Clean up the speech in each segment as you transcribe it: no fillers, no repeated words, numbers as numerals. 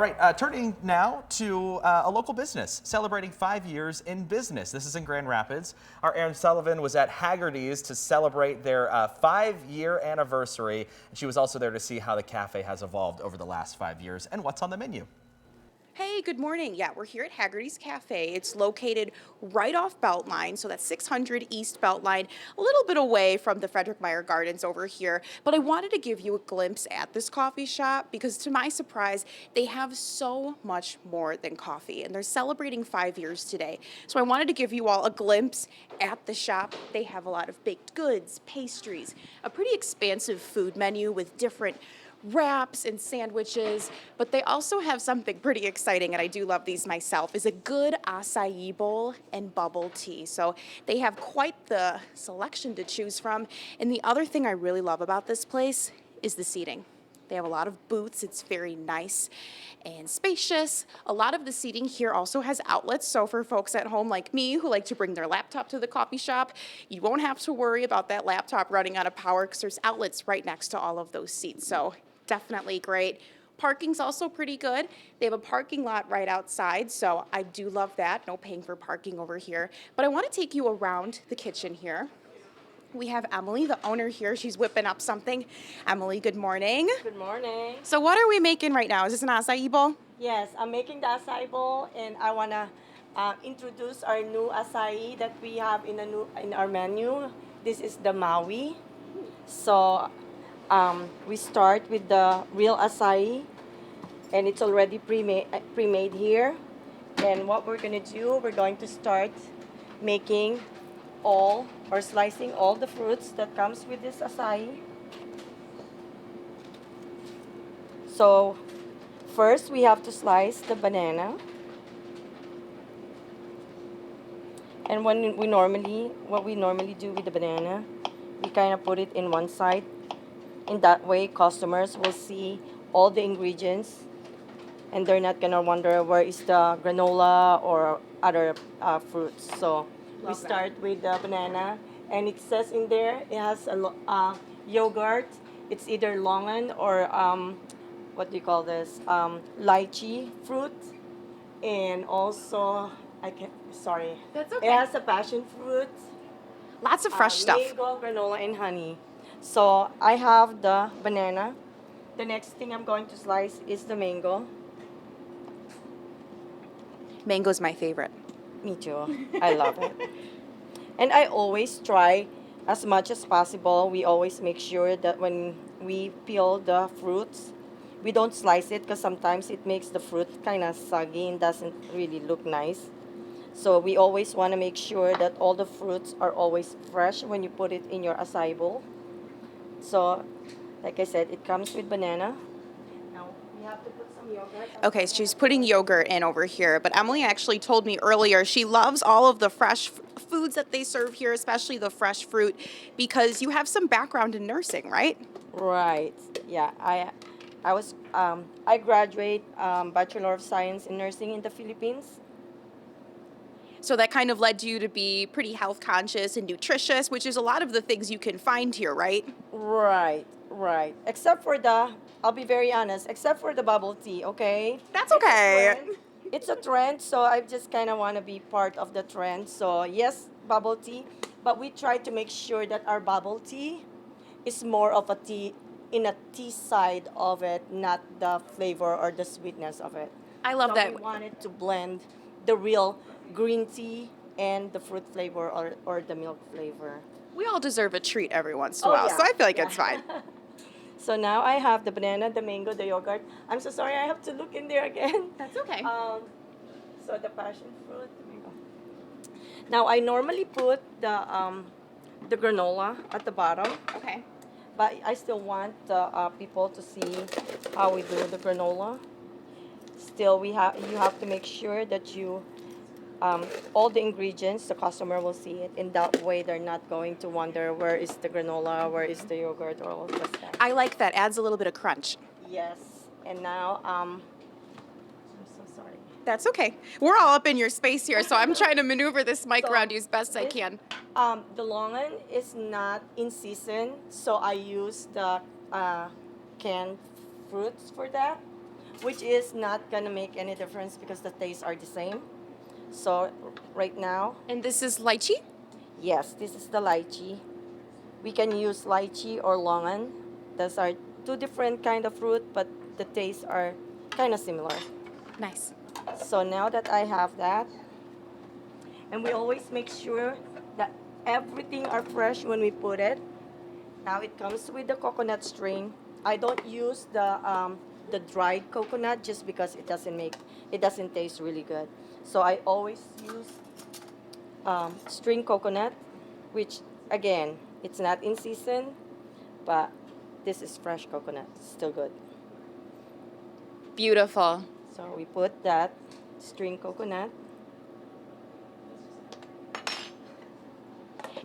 All right, turning now to a local business celebrating 5 years in business. This is in Grand Rapids. Our Erin Sullivan was at Haggerty's to celebrate their 5-year anniversary. She was also there to see how the cafe has evolved over the last 5 years and what's on the menu. Hey, good morning. Yeah, we're here at Haggerty's Cafe. It's located right off Beltline, so that's 600 East Beltline, a little bit away from the Frederick Meyer Gardens over here. But I wanted to give you a glimpse at this coffee shop because, to my surprise, they have so much more than coffee, and they're celebrating 5 years today. So I wanted to give you all a glimpse at the shop. They have a lot of baked goods, pastries, a pretty expansive food menu with different wraps and sandwiches, but they also have something pretty exciting, and I do love these myself, is a good acai bowl and bubble tea. So they have quite the selection to choose from. And the other thing I really love about this place is the seating. They have a lot of booths. It's very nice and spacious. A lot of the seating here also has outlets. So for folks at home like me who like to bring their laptop to the coffee shop, you won't have to worry about that laptop running out of power because there's outlets right next to all of those seats. So definitely great. Parking's also pretty good. They have a parking lot right outside, so I do love that. No paying for parking over here. But I want to take you around the kitchen here. We have Emily, the owner here. She's whipping up something. Emily, good morning. Good morning. So what are we making right now? Is this an acai bowl? Yes, I'm making the acai bowl, and I wanna introduce our new acai that we have in our menu. This is the Maui. So we start with the real acai, and it's already pre-made here. And what we're gonna do, we're going to start making all or slicing all the fruits that comes with this acai. So first we have to slice the banana. And what we normally do with the banana, we kind of put it in one side. In that way, customers will see all the ingredients, and they're not gonna wonder where is the granola or other fruits. So we start with the banana, and it says in there it has a yogurt. It's either longan or what do you call this? Lychee fruit, and also That's It has a passion fruit. Lots of fresh stuff. Mango, granola, and honey. So I have the banana. The next thing I'm going to slice is the mango. Mango's my favorite. Me too. I love it. And I always try as much as possible. We always make sure that when we peel the fruits, we don't slice it because sometimes it makes the fruit kind of soggy and doesn't really look nice. So we always want to make sure that all the fruits are always fresh when you put it in your acai bowl. So, like I said, it comes with banana. Now, we have to put some yogurt. Okay, so she's putting yogurt in over here, but Emily actually told me earlier she loves all of the fresh foods that they serve here, especially the fresh fruit, because you have some background in nursing, right? Right. Yeah. I graduate Bachelor of Science in Nursing in the Philippines. So that kind of led you to be pretty health conscious and nutritious, which is a lot of the things you can find here, right? Right. Right. I'll be very honest, except for the bubble tea, okay? That's okay. It's a trend, so I just kind of want to be part of the trend. So, yes, bubble tea, but we try to make sure that our bubble tea is more of a tea, in a tea side of it, not the flavor or the sweetness of it. I love So that. we wanted to blend the real green tea and the fruit flavor or the milk flavor. We all deserve a treat every once in a Oh, while, yeah. so I feel like Yeah. it's fine. So now I have the banana, the mango, the yogurt. I'm so sorry, I have to look in there again. That's okay. So the passion fruit, the mango. Now I normally put the granola at the bottom, Okay. but I still want the people to see how we do the granola. Still, you have to make sure that you all the ingredients, the customer will see it. In that way, they're not going to wonder where is the granola, where is the yogurt, or all of that stuff. I like that. Adds a little bit of crunch. Yes. And now, I'm so sorry. That's okay. We're all up in your space here, so I'm trying to maneuver this mic So, around you as best I this- can. The longan is not in season, so I use the canned fruits for that. which is not gonna make any difference because the tastes are the same. So right now, And this is lychee? yes, this is the lychee. We can use lychee or longan. Those are two different kind of fruit, but the tastes are kind of similar. Nice. So now that I have that, and we always make sure that everything are fresh when we put it. Now it comes with the coconut string. I don't use the dried coconut just because it doesn't taste really good. So I always use string coconut, which again it's not in season, but this is fresh coconut. It's still good. Beautiful. So we put that string coconut.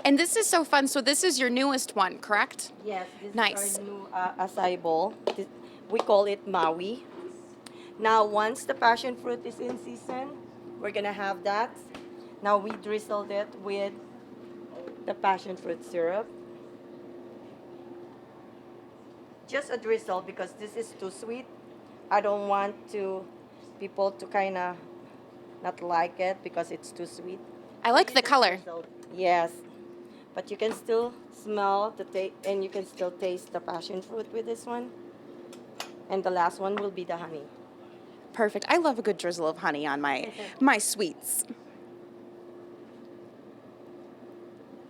And this is so fun. So this is your newest one, correct? Yes, this Nice. is our new acai bowl. We call it Maui. Now, once the passion fruit is in season, we're gonna have that. Now we drizzled it with the passion fruit syrup. Just a drizzle because this is too sweet. I don't want to people to kind of not like it because it's too sweet. I like the color. Drizzled. Yes, but you can still smell and you can still taste the passion fruit with this one. And the last one will be the honey. Perfect. I love a good drizzle of honey on my sweets.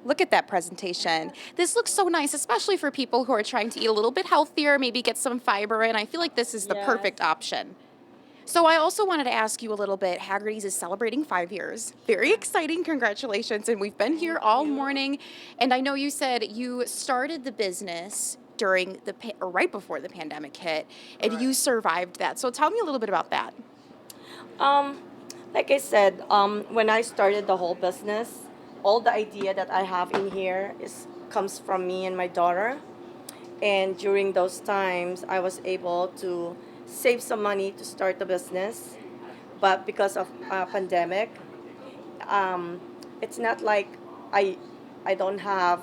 Look at that presentation. This looks so nice, especially for people who are trying to eat a little bit healthier, maybe get some fiber in. I feel like this is the Yes. perfect option. So I also wanted to ask you a little bit. Haggerty's is celebrating 5 years. Very exciting. Congratulations. And we've been here all morning. And I know you said you started the business during or right before the pandemic hit, and you survived that. So tell me a little bit about that. Um, like I said, when I started the whole business, all the idea that I have in here is comes from me and my daughter. And during those times, I was able to save some money to start the business. But because of pandemic, it's not like I I don't have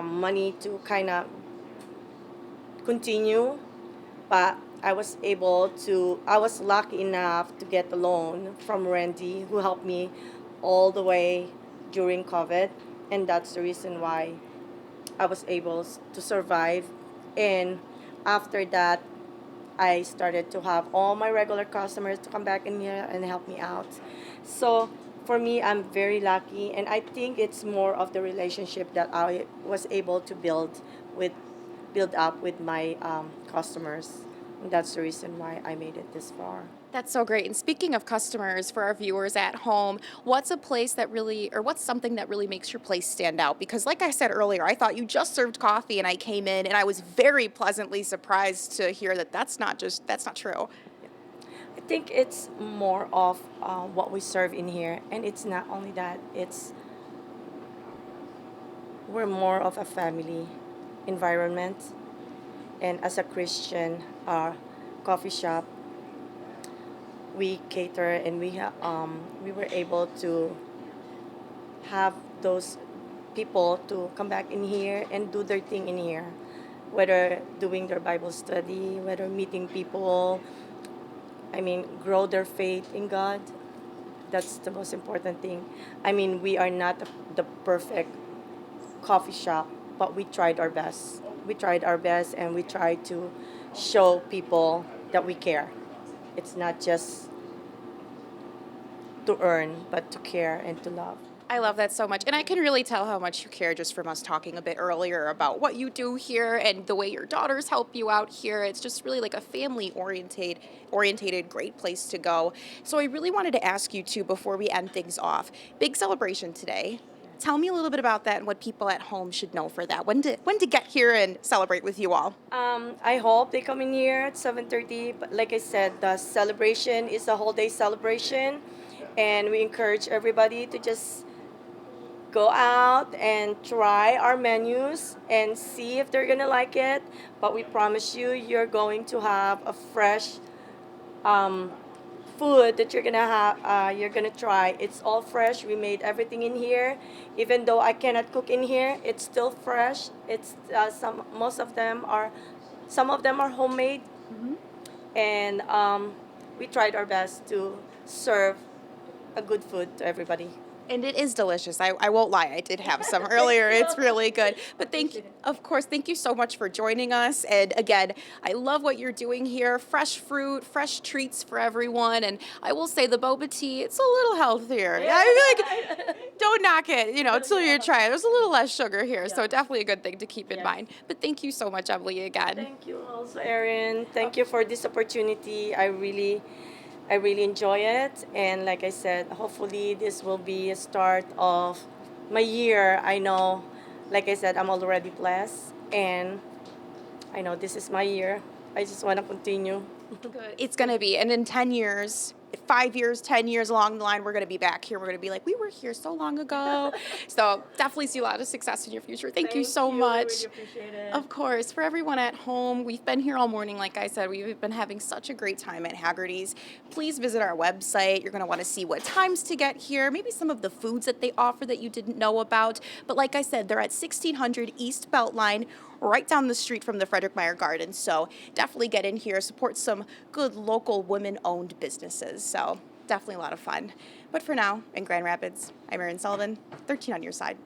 money to kind of continue, but I was lucky enough to get a loan from Randy, who helped me all the way during COVID, and that's the reason why I was able to survive. And after that, I started to have all my regular customers to come back in here and help me out. So for me, I'm very lucky, and I think it's more of the relationship that I was able to with build up with my customers. And that's the reason why I made it this far. That's so great. And speaking of customers, for our viewers at home, what's a place that really, or what's something that really makes your place stand out? Because, like I said earlier, I thought you just served coffee, and I came in and I was very pleasantly surprised to hear that that's not true. I think it's more of what we serve in here, and it's not only that. We're more of a family environment, and as a Christian coffee shop, we cater and we were able to have those people to come back in here and do their thing in here, whether doing their Bible study, whether meeting people. I mean, grow their faith in God. That's the most important thing. I mean, we are not the perfect coffee shop, but we tried our best. We tried our best, and we tried to show people that we care. It's not just to earn, but to care and to love. I love that so much. And I can really tell how much you care just from us talking a bit earlier about what you do here and the way your daughters help you out here. It's just really like a family orientated great place to go. So I really wanted to ask you too before we end things off. Big celebration today. Tell me a little bit about that and what people at home should know for that. When to get here and celebrate with you all. I hope they come in here at 7:30. But like I said, the celebration is a whole day celebration, and we encourage everybody to just go out and try our menus and see if they're gonna like it. But we promise you, you're going to have a fresh um, food that you're gonna try. It's all fresh. We made everything in here. Even though I cannot cook in here, it's still fresh. It's some of them are homemade, and we tried our best to serve a good food to everybody. And it is delicious. I won't lie. I did have some earlier. It's really good. But of course, thank you so much for joining us. And again, I love what you're doing here. Fresh fruit, fresh treats for everyone. And I will say the boba tea, it's a little healthier. Yeah. I feel like, don't knock it, until you try it. There's a little less sugar here. So definitely a good thing to keep in mind. But thank you so much, Emily, again. Thank you also, Erin. Thank you for this opportunity. I really enjoy it. And like I said, hopefully this will be a start of my year. I know, like I said, I'm already blessed. And I know this is my year. I just want to continue. Good. It's going to be. And in 10 years, 5 years, 10 years along the line, we're going to be back here. We're going to be like, we were here so long ago. So definitely see a lot of success in your future. Thank you so much. I really appreciate it. Of course. For everyone at home, we've been here all morning. Like I said, we've been having such a great time at Haggerty's. Please visit our website. You're going to want to see what times to get here, maybe some of the foods that they offer that you didn't know about. But like I said, they're at 1600 East Beltline, right down the street from the Frederick Meyer Gardens. So definitely get in here, support some good local women-owned businesses. So definitely a lot of fun. But for now, in Grand Rapids, I'm Erin Sullivan, 13 on your side.